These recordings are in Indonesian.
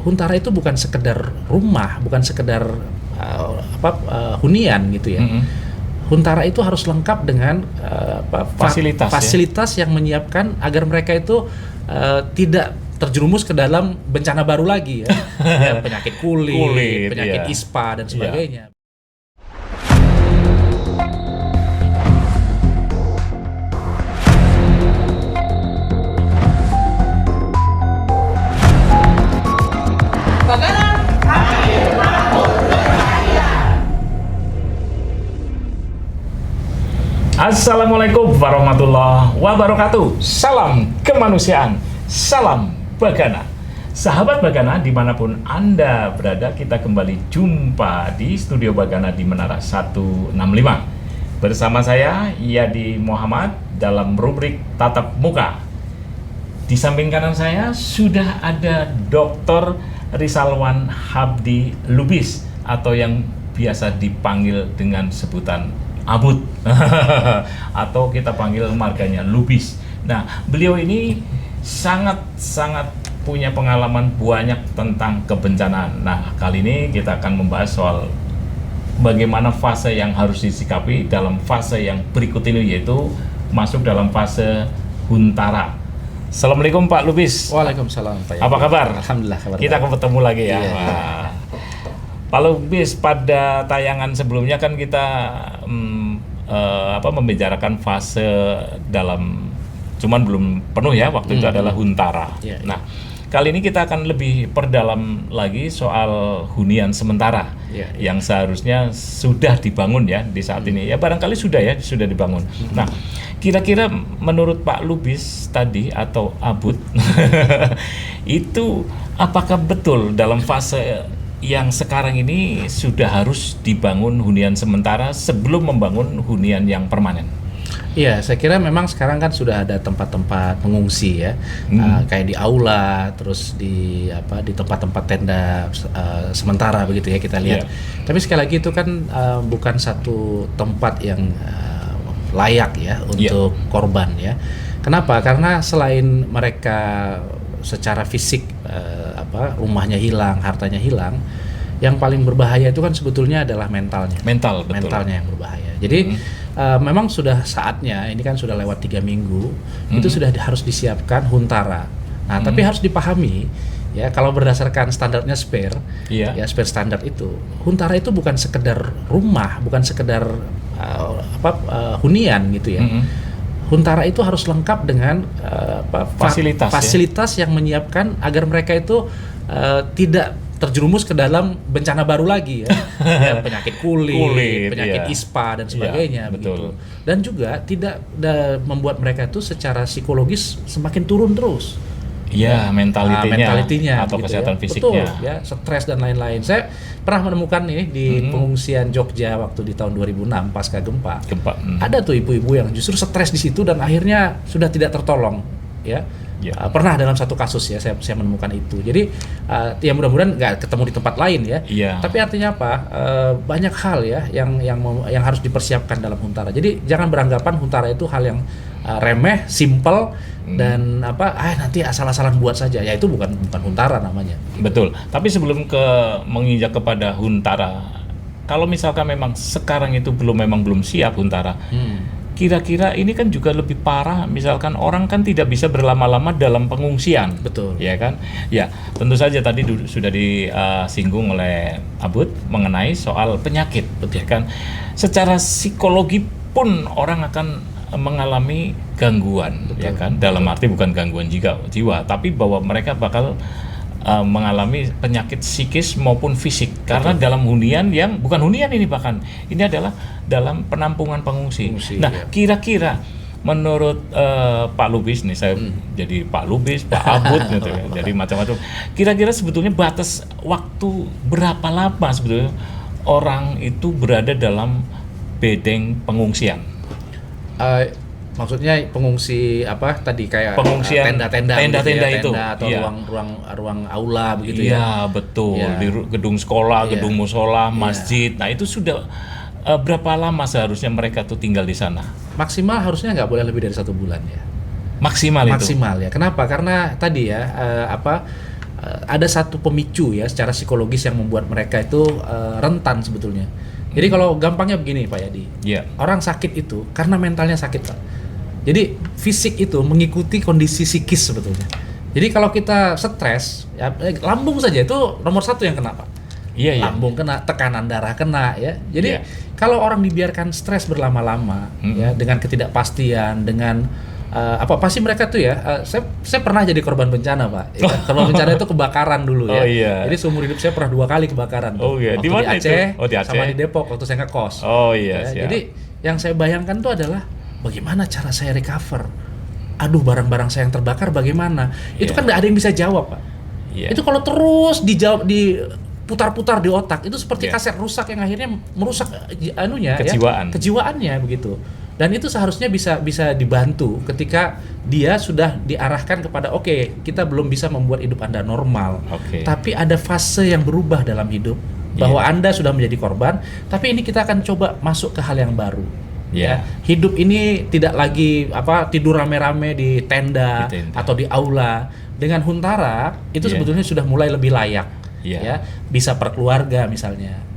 Huntara itu bukan sekedar rumah, bukan sekedar hunian gitu ya. Huntara itu harus lengkap dengan fasilitas yang menyiapkan agar mereka itu tidak terjerumus ke dalam bencana baru lagi ya, penyakit kulit, penyakit ispa dan sebagainya. Assalamualaikum warahmatullahi wabarakatuh. Salam kemanusiaan, salam Bagana. Sahabat Bagana dimanapun Anda berada, kita kembali jumpa di Studio Bagana di Menara 165. Bersama saya Yadi Muhammad dalam rubrik Tatap Muka. Di samping kanan saya sudah ada Dr. Rizalwan Habdi Lubis atau yang biasa dipanggil dengan sebutan Abut atau kita panggil marganya Lubis. Nah, beliau ini sangat punya pengalaman banyak tentang kebencanaan. Nah, kali ini kita akan membahas soal bagaimana fase yang harus disikapi dalam fase yang berikut ini, yaitu masuk dalam fase Huntara. Assalamualaikum Pak Lubis. Waalaikumsalam Pak. Apa kabar? Alhamdulillah kabar. Kita ketemu lagi ya. Iya. Wah. Pak Lubis, pada tayangan sebelumnya kan kita membicarakan fase dalam, cuman belum penuh ya, waktu itu adalah Huntara. Yeah. Nah, kali ini kita akan lebih perdalam lagi soal hunian sementara yang seharusnya sudah dibangun ya di saat ini. Ya barangkali sudah dibangun. Nah, kira-kira menurut Pak Lubis tadi atau Abut itu apakah betul dalam fase yang sekarang ini sudah harus dibangun hunian sementara sebelum membangun hunian yang permanen? Iya, saya kira memang sekarang kan sudah ada tempat-tempat pengungsi ya, kayak di aula, terus di tempat-tempat tenda sementara begitu ya kita lihat. Tapi sekali lagi itu kan bukan satu tempat yang layak ya untuk korban ya. Kenapa? Karena selain mereka secara fisik rumahnya hilang, hartanya hilang, yang paling berbahaya itu kan sebetulnya adalah mentalnya. Mentalnya yang berbahaya. Jadi memang sudah saatnya, ini kan sudah lewat 3 minggu, itu sudah harus disiapkan Huntara. Nah, tapi harus dipahami ya, kalau berdasarkan standarnya SPER, ya SPER standar itu, Huntara itu bukan sekedar rumah, bukan sekedar hunian gitu ya. Huntara itu harus lengkap dengan fasilitas yang menyiapkan agar mereka itu tidak terjerumus ke dalam bencana baru lagi ya, penyakit kulit, penyakit ispa dan sebagainya begitu. Dan juga tidak membuat mereka itu secara psikologis semakin turun terus. Iya, mentalitinya atau gitu kesehatan ya. fisiknya. Betul, ya, stres dan lain-lain. Saya pernah menemukan ini di pengungsian Jogja waktu di tahun 2006 pasca gempa. Ada tuh ibu-ibu yang justru stres di situ dan akhirnya sudah tidak tertolong, ya. Pernah dalam satu kasus ya saya menemukan itu. Jadi ya mudah-mudahan nggak ketemu di tempat lain ya. Tapi artinya apa? Banyak hal ya yang harus dipersiapkan dalam Huntara. Jadi jangan beranggapan Huntara itu hal yang remeh, simple dan nanti asal-asalan buat saja. Ya itu bukan Huntara namanya. Betul. Tapi sebelum menginjak kepada Huntara, kalau misalkan memang sekarang itu memang belum siap Huntara. Kira-kira ini kan juga lebih parah, misalkan orang kan tidak bisa berlama-lama dalam pengungsian. Betul. Ya kan? Ya, tentu saja tadi sudah disinggung oleh Abut mengenai soal penyakit, betul kan? Secara psikologi pun orang akan mengalami gangguan, betul. Ya kan? Dalam arti bukan gangguan jiwa, tapi bahwa mereka bakal mengalami penyakit psikis maupun fisik. Karena dalam hunian yang bukan hunian ini, bahkan ini adalah dalam penampungan pengungsi. Nah, kira-kira menurut Pak Lubis nih, saya jadi Pak Lubis, Pak Abut gitu ya, jadi macam-macam. Kira-kira sebetulnya batas waktu berapa lama sebetulnya orang itu berada dalam bedeng pengungsian? Maksudnya pengungsi tadi kayak pengungsian tenda-tenda itu atau ruang aula begitu ya. Iya, betul. Di gedung sekolah, gedung musola, masjid. Nah, itu sudah berapa lama seharusnya mereka tuh tinggal di sana? Maksimal harusnya nggak boleh lebih dari 1 bulan ya. Maksimal ya. Kenapa? Karena tadi ya ada satu pemicu ya secara psikologis yang membuat mereka itu rentan sebetulnya. Jadi kalau gampangnya begini Pak Yadi, orang sakit itu karena mentalnya sakit Pak. Jadi fisik itu mengikuti kondisi psikis sebetulnya. Jadi kalau kita stres, ya, lambung saja itu nomor 1 yang kena Pak. Lambung kena, tekanan darah kena ya. Jadi kalau orang dibiarkan stres berlama-lama ya dengan ketidakpastian, dengan pasti mereka tuh ya, saya pernah jadi korban bencana Pak. Ya, korban bencana itu kebakaran dulu ya. Jadi seumur hidup saya pernah 2 kali kebakaran. Waktu di mana di Aceh, itu? Di Aceh sama di Depok waktu saya ngekos. Jadi yang saya bayangkan tuh adalah bagaimana cara saya recover. Aduh, barang-barang saya yang terbakar bagaimana? Itu kan nggak ada yang bisa jawab Pak. Itu kalau terus dijawab diputar-putar di otak itu seperti kaset rusak yang akhirnya merusak kejiwaannya begitu. Dan itu seharusnya bisa dibantu ketika dia sudah diarahkan kepada kita belum bisa membuat hidup Anda normal. Tapi ada fase yang berubah dalam hidup bahwa Anda sudah menjadi korban, tapi ini kita akan coba masuk ke hal yang baru. Ya, hidup ini tidak lagi tidur rame-rame di tenda atau di aula. Dengan Huntara itu sebetulnya sudah mulai lebih layak. Ya, bisa per keluarga misalnya.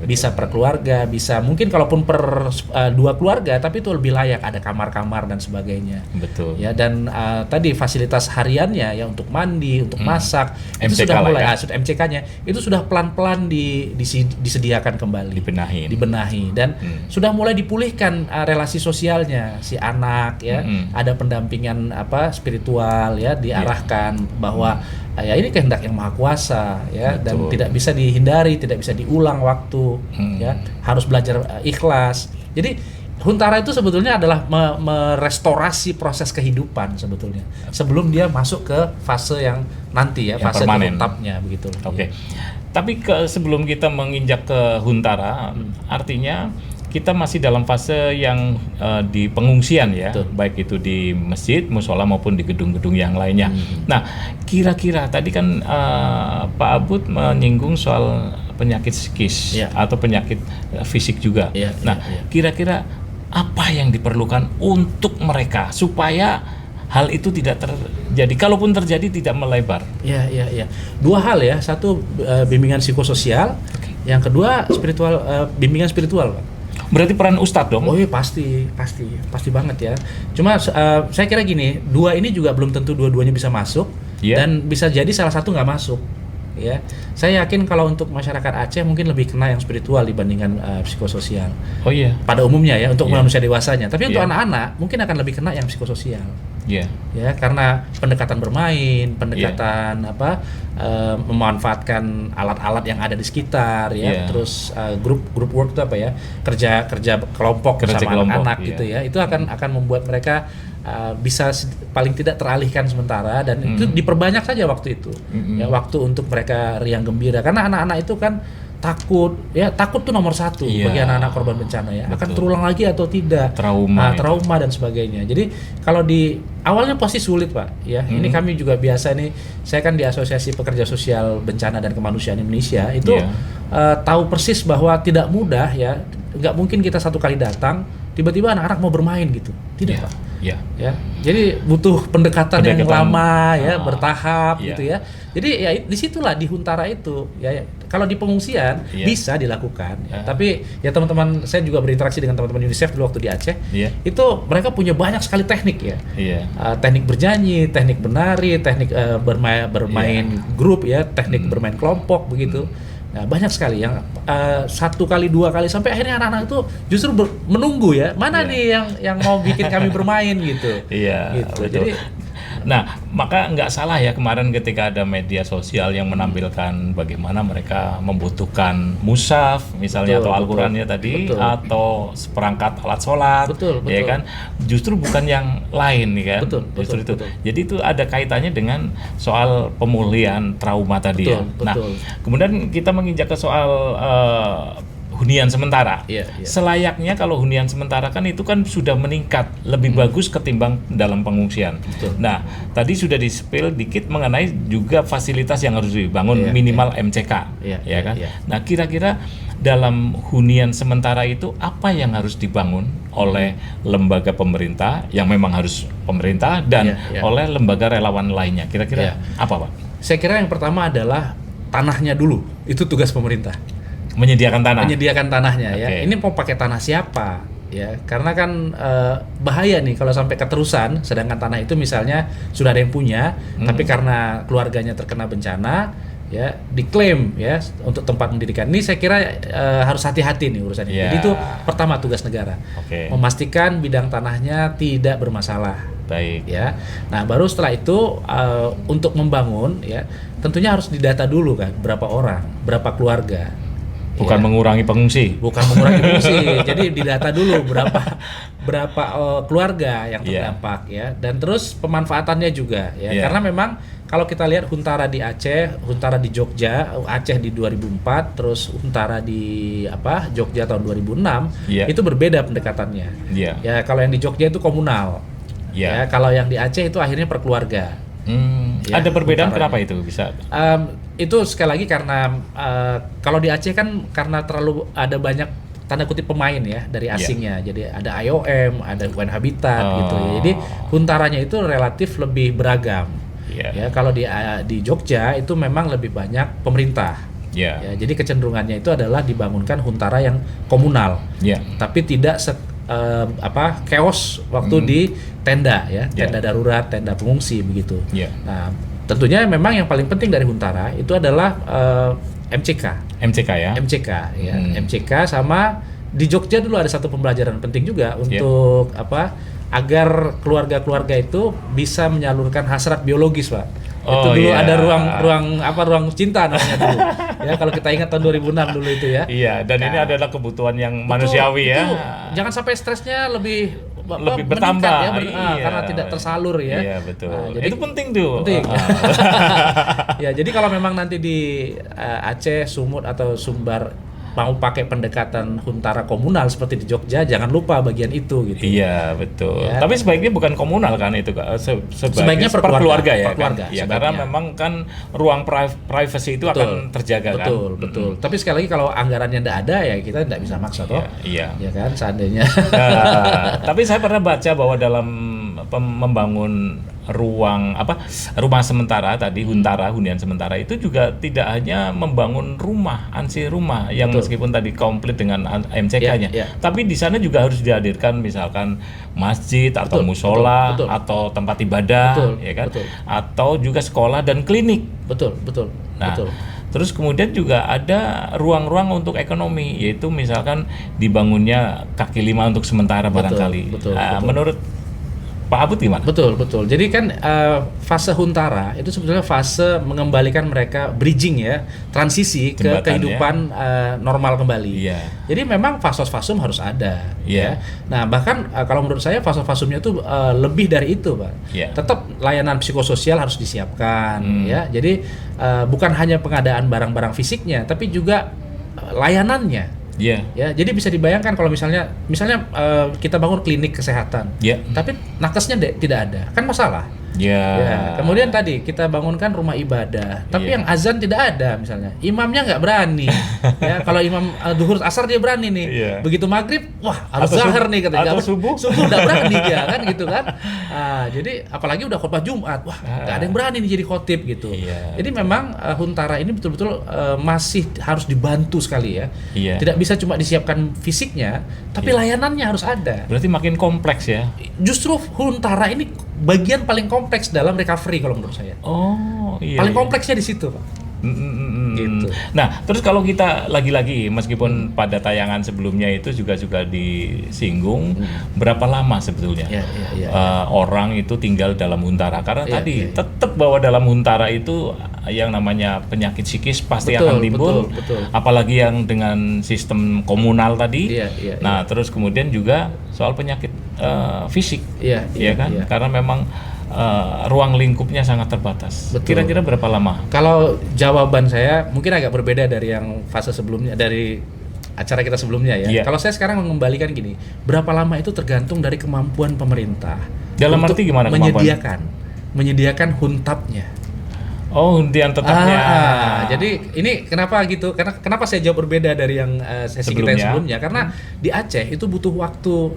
Bisa per keluarga, bisa mungkin kalaupun per 2 keluarga, tapi itu lebih layak, ada kamar-kamar dan sebagainya. Betul. Ya, dan tadi fasilitas hariannya ya untuk mandi, untuk masak, itu MCK sudah mulai sudah MCK-nya itu sudah pelan-pelan disediakan kembali, dibenahi dan sudah mulai dipulihkan relasi sosialnya si anak ya, ada pendampingan spiritual ya, diarahkan bahwa ya ini kehendak yang maha kuasa ya. Betul. Dan tidak bisa dihindari, tidak bisa diulang waktu ya, harus belajar ikhlas. Jadi Huntara itu sebetulnya adalah merestorasi proses kehidupan sebetulnya sebelum dia masuk ke fase yang nanti ya, fase tetapnya begitu. Tapi sebelum kita menginjak ke Huntara, artinya kita masih dalam fase yang di pengungsian ya. Betul. Baik itu di masjid, mushola maupun di gedung-gedung yang lainnya. Nah, kira-kira tadi kan Pak Abud menyinggung soal penyakit psikis atau penyakit fisik juga. Kira-kira apa yang diperlukan untuk mereka supaya hal itu tidak terjadi, kalaupun terjadi tidak melebar? Ya. 2 hal ya. 1 bimbingan psikososial, yang kedua bimbingan spiritual Pak. Berarti peran Ustadz dong? Oh iya, pasti banget ya. Cuma saya kira gini, 2 ini juga belum tentu dua-duanya bisa masuk, dan bisa jadi salah satu nggak masuk. Ya, saya yakin kalau untuk masyarakat Aceh mungkin lebih kena yang spiritual dibandingkan psikososial. Pada umumnya ya, untuk manusia dewasanya. Tapi untuk anak-anak mungkin akan lebih kena yang psikososial. Ya, karena pendekatan bermain, pendekatan memanfaatkan alat-alat yang ada di sekitar ya, terus group work itu kerja kelompok bersama anak-anak gitu ya, itu akan membuat mereka bisa paling tidak teralihkan sementara, dan itu diperbanyak saja waktu itu ya, waktu untuk mereka riang gembira, karena anak-anak itu kan takut tuh nomor 1 bagi anak-anak korban bencana ya. Akan terulang lagi atau tidak, trauma dan sebagainya. Jadi kalau di awalnya pasti sulit Pak ya. Ini kami juga biasa nih, saya kan di Asosiasi Pekerja Sosial Bencana dan Kemanusiaan Indonesia itu tahu persis bahwa tidak mudah ya. Nggak mungkin kita 1 kali datang tiba-tiba anak-anak mau bermain gitu, tidak Pak. Ya, jadi butuh pendekatan yang lama ya, bertahap gitu ya. Jadi ya disitulah di Huntara itu ya. Kalau di pengungsian bisa dilakukan, tapi ya teman-teman saya juga berinteraksi dengan teman-teman UNICEF dulu waktu di Aceh. Itu mereka punya banyak sekali teknik ya. Teknik berjanji, teknik menari, teknik bermain grup ya, teknik bermain kelompok begitu. Nah, banyak sekali yang 1 kali 2 kali sampai akhirnya anak-anak itu justru menunggu ya, mana nih yang mau bikin kami bermain gitu. Gitu. Jadi nah, maka nggak salah ya kemarin ketika ada media sosial yang menampilkan bagaimana mereka membutuhkan mushaf misalnya, atau Al-Qurannya tadi, atau seperangkat alat sholat, ya kan? Justru bukan yang lain nih kan? Justru itu. Jadi itu ada kaitannya dengan soal pemulihan trauma tadi ya. Nah, kemudian kita menginjak ke soal hunian sementara. Selayaknya kalau hunian sementara kan itu kan sudah meningkat, lebih bagus ketimbang dalam pengungsian. Nah, tadi sudah di-spill dikit mengenai juga fasilitas yang harus dibangun, minimal MCK, ya kan? Nah, kira-kira dalam hunian sementara itu apa yang harus dibangun oleh lembaga pemerintah yang memang harus pemerintah dan oleh lembaga relawan lainnya? Kira-kira apa Pak? Saya kira yang pertama adalah tanahnya dulu. Itu tugas pemerintah. Menyediakan tanah. Menyediakan tanahnya ya. Oke. Ini mau pakai tanah siapa? Ya, karena kan bahaya nih kalau sampai keterusan, sedangkan tanah itu misalnya sudah ada yang punya, tapi karena keluarganya terkena bencana, ya diklaim ya untuk tempat pendidikan. Ini saya kira harus hati-hati nih urusannya. Yeah. Jadi itu pertama tugas negara, memastikan bidang tanahnya tidak bermasalah. Baik. Ya, nah baru setelah itu untuk membangun, ya tentunya harus didata dulu kan, berapa orang, berapa keluarga. Bukan Ya. mengurangi pengungsi. Bukan mengurangi fungsi. Jadi didata dulu berapa keluarga yang terdampak ya, dan terus pemanfaatannya juga ya. Karena memang kalau kita lihat Huntara di Aceh, Huntara di Jogja, Aceh di 2004, terus Huntara di Jogja tahun 2006, itu berbeda pendekatannya. Ya, kalau yang di Jogja itu komunal. Ya, kalau yang di Aceh itu akhirnya per keluarga. Ya, ada perbedaan kenapa itu bisa? Itu sekali lagi karena kalau di Aceh kan karena terlalu ada banyak tanda kutip pemain ya dari asingnya. Jadi ada IOM, ada UN Habitat gitu ya. Jadi Huntaranya itu relatif lebih beragam. Ya, kalau di Jogja itu memang lebih banyak pemerintah. Ya, jadi kecenderungannya itu adalah dibangunkan Huntara yang komunal. Tapi tidak chaos waktu di tenda ya, tenda darurat, tenda pengungsi begitu. Nah, tentunya memang yang paling penting dari Huntara itu adalah MCK ya. MCK sama di Jogja dulu ada satu pembelajaran penting juga untuk agar keluarga-keluarga itu bisa menyalurkan hasrat biologis, Pak. Itu dulu ada ruang cinta namanya dulu. Ya, kalau kita ingat tahun 2006 dulu itu ya. Iya, dan ini adalah kebutuhan yang manusiawi ya. Jangan sampai stresnya lebih bertambah ya, karena tidak tersalur ya. Iya, betul. Jadi, itu penting tuh. Penting. Ya, jadi kalau memang nanti di Aceh, Sumut atau Sumbar mau pakai pendekatan Huntara komunal seperti di Jogja, jangan lupa bagian itu gitu. Iya, betul. Ya. Tapi sebaiknya bukan komunal kan itu, Kak. Sebaiknya per keluarga ya. Ya, karena memang kan ruang privacy itu akan terjaga kan. Betul. Tapi sekali lagi kalau anggarannya tidak ada ya kita tidak bisa maksa toh. Iya. Ya kan seandainya. Tapi saya pernah baca bahwa dalam membangun rumah sementara tadi, hunian sementara itu juga tidak hanya membangun ansih rumah yang meskipun tadi komplit dengan MCK-nya, tapi di sana juga harus dihadirkan misalkan masjid atau musola atau tempat ibadah, ya kan, atau juga sekolah dan klinik. Betul. Nah, terus kemudian juga ada ruang-ruang untuk ekonomi, yaitu misalkan dibangunnya kaki lima untuk sementara barangkali. Betul. Menurut Pak Abud gimana? Betul. Jadi kan fase Huntara itu sebetulnya fase mengembalikan mereka bridging ya, transisi ke kehidupan normal kembali. Jadi memang fasum harus ada. Ya. Nah bahkan kalau menurut saya fasumnya itu lebih dari itu, Pak. Tetap layanan psikososial harus disiapkan. Ya. Jadi bukan hanya pengadaan barang-barang fisiknya, tapi juga layanannya. Ya, jadi bisa dibayangkan kalau misalnya kita bangun klinik kesehatan, tapi nakesnya tidak ada, kan masalah. Kemudian tadi kita bangunkan rumah ibadah, tapi yang azan tidak ada misalnya, imamnya nggak berani. Ya, kalau imam duhur asar dia berani nih, begitu maghrib, wah harus zahar nih katanya. Atau subuh nggak berani dia kan gitu kan. Jadi apalagi udah khotbah Jumat, wah nggak ada yang berani nih jadi khotib gitu. Jadi memang Huntara ini betul-betul masih harus dibantu sekali ya. Tidak bisa cuma disiapkan fisiknya, tapi layanannya harus ada. Berarti makin kompleks ya. Justru Huntara ini bagian paling kompleks dalam recovery kalau menurut saya. Paling kompleksnya di situ, Pak. Gitu. Nah, terus kalau kita lagi-lagi meskipun pada tayangan sebelumnya itu juga disinggung berapa lama sebetulnya orang itu tinggal dalam Huntara, karena tadi tetap bahwa dalam Huntara itu yang namanya penyakit psikis pasti akan timbul, apalagi yang dengan sistem komunal tadi. Nah, terus kemudian juga soal penyakit fisik, kan? Karena memang ruang lingkupnya sangat terbatas. Kira-kira berapa lama? Kalau jawaban saya mungkin agak berbeda dari yang fase sebelumnya, dari acara kita sebelumnya ya. Kalau saya sekarang mengembalikan gini, berapa lama itu tergantung dari kemampuan pemerintah. Dalam arti gimana kemampuan? Menyediakan huntapnya. Oh, hunian tetapnya. Jadi ini kenapa gitu? Karena kenapa saya jawab berbeda dari yang sesi kita yang sebelumnya? Karena di Aceh itu butuh waktu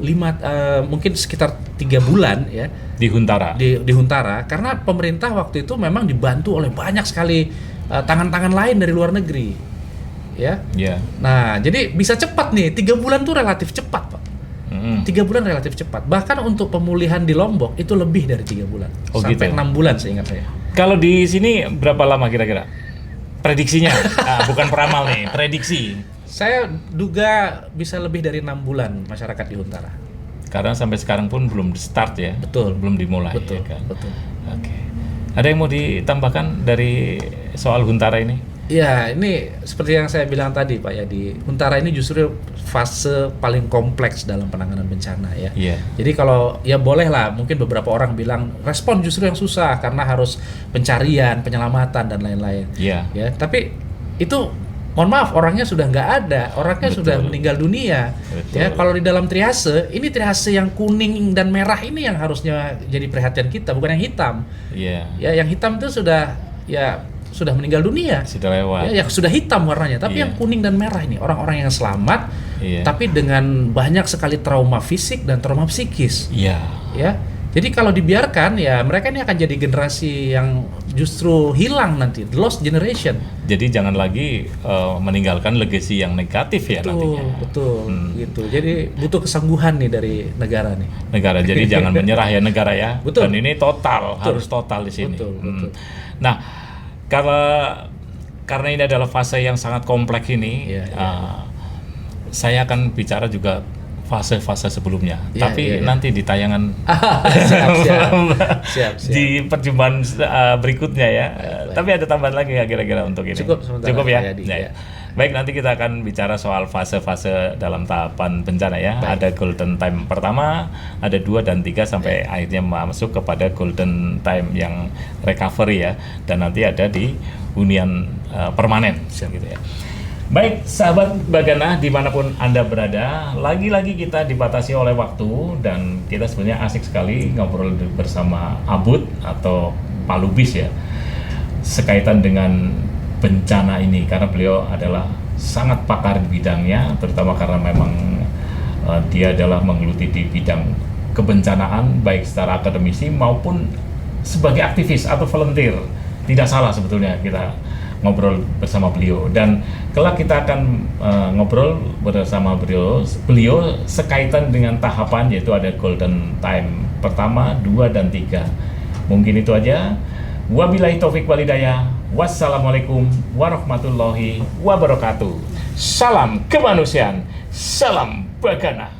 mungkin sekitar 3 bulan ya. Di Huntara. Di Huntara, karena pemerintah waktu itu memang dibantu oleh banyak sekali tangan-tangan lain dari luar negeri, ya. Yeah. Nah, jadi bisa cepat nih. 3 bulan tuh relatif cepat, Pak. 3 bulan relatif cepat. Bahkan untuk pemulihan di Lombok itu lebih dari 3 bulan. Sampai gitu. 6 bulan seingat saya. Kalau di sini berapa lama kira-kira? Prediksinya, bukan peramal nih, prediksi. Saya duga bisa lebih dari 6 bulan masyarakat di Huntara. Karena sampai sekarang pun belum start ya. Betul. Belum dimulai. Betul. Ya kan? Betul. Oke. Ada yang mau ditambahkan dari soal Huntara ini? Ya, ini seperti yang saya bilang tadi, Pak ya, di Huntara ini justru fase paling kompleks dalam penanganan bencana ya. Yeah. Jadi kalau ya boleh lah, mungkin beberapa orang bilang respon justru yang susah karena harus pencarian, penyelamatan dan lain-lain. Yeah. Ya, tapi itu mohon maaf, orangnya sudah nggak ada, orangnya sudah meninggal dunia. Betul. Ya, kalau di dalam triase, ini triase yang kuning dan merah ini yang harusnya jadi perhatian kita, bukan yang hitam. Iya. Ya, yang hitam itu sudah meninggal dunia. Sudah lewat. Ya sudah hitam warnanya, tapi yang kuning dan merah ini orang-orang yang selamat, tapi dengan banyak sekali trauma fisik dan trauma psikis. Iya. Ya. Jadi kalau dibiarkan ya mereka ini akan jadi generasi yang justru hilang nanti, the lost generation. Jadi jangan lagi meninggalkan legacy yang negatif ya nantinya. Betul, gitu. Jadi butuh kesangguhan nih dari negara nih. Negara, jadi jangan menyerah ya negara ya. Betul. Dan ini harus total di sini. Betul. Nah, karena ini adalah fase yang sangat kompleks ini, saya akan bicara juga fase-fase sebelumnya, tapi nanti di tayangan siap. di perjumpaan berikutnya ya. Baik. Tapi ada tambahan lagi nggak kira-kira untuk ini? Cukup ya. Baik, nanti kita akan bicara soal fase-fase dalam tahapan bencana ya. Baik. Ada golden time pertama, ada 2 dan 3 sampai akhirnya masuk kepada golden time yang recovery ya. Dan nanti ada di hunian permanen gitu ya. Baik, sahabat Bagana dimanapun Anda berada, lagi-lagi kita dibatasi oleh waktu dan kita sebenarnya asik sekali ngobrol bersama Abud atau Pak Lubis ya, sekaitan dengan bencana ini karena beliau adalah sangat pakar di bidangnya, terutama karena memang dia adalah menggeluti di bidang kebencanaan baik secara akademisi maupun sebagai aktivis atau volunteer. Tidak salah sebetulnya kita ngobrol bersama beliau, dan kelak kita akan ngobrol bersama beliau sekaitan dengan tahapan, yaitu ada golden time pertama, 2 dan 3. Mungkin itu aja. Wabillahi taufik walhidayah. Wassalamualaikum warahmatullahi wabarakatuh. Salam kemanusiaan, salam Bagana.